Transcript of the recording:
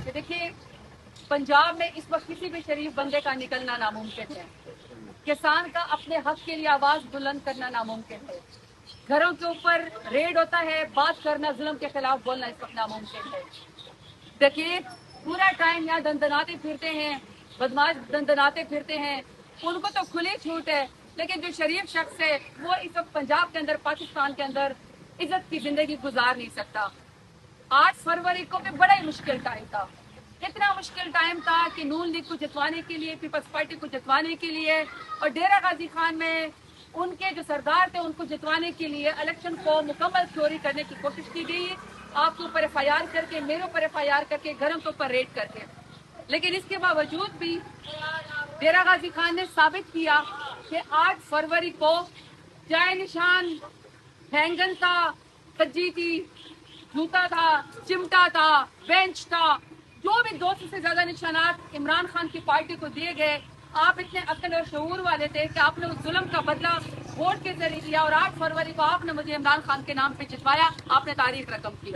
کہ دیکھیے पंजाब में इस वक्त किसी भी शरीफ बंदे का निकलना नामुमकिन है। किसान का अपने हक के लिए आवाज बुलंद करना नामुमकिन है। घरों के ऊपर रेड होता है, बात करना, जुल्म के खिलाफ बोलना इस वक्त नामुमकिन है। देखिए पूरा टाइम यहाँ दंदनाते फिरते हैं, बदमाश दंदनाते फिरते हैं, उनको तो खुली छूट है, लेकिन जो शरीफ शख्स है वो इस वक्त पंजाब के अंदर, पाकिस्तान के अंदर इज्जत की जिंदगी गुजार नहीं सकता। 8 फरवरी को भी बड़ा ही मुश्किल टाइम था। इतना मुश्किल टाइम था कि नून लीग को जितवाने के लिए, पीपल्स पार्टी को जितवाने के लिए और डेरा गाजी खान में उनके जो सरदार थे उनको जितवाने के लिए इलेक्शन को मुकम्मल चोरी करने की कोशिश की गई, आपके ऊपर FIR करके, मेरे ऊपर FIR करके, घरों के ऊपर रेड करके। लेकिन इसके बावजूद भी डेरा गाजी खान ने साबित किया कि 8 फरवरी को चाय निशान, हैंगन था, कज्जी थी, जूता था, चिमटा था, बेंच था, जो भी 200 से ज्यादा निशानात इमरान खान की पार्टी को दिए गए। आप इतने अक्ल और शऊर वाले थे कि आपने उस जुल्म का बदला वोट के जरिए लिया और 8 फरवरी को आपने मुझे इमरान खान के नाम पे जितवाया, आपने तारीख रकम की।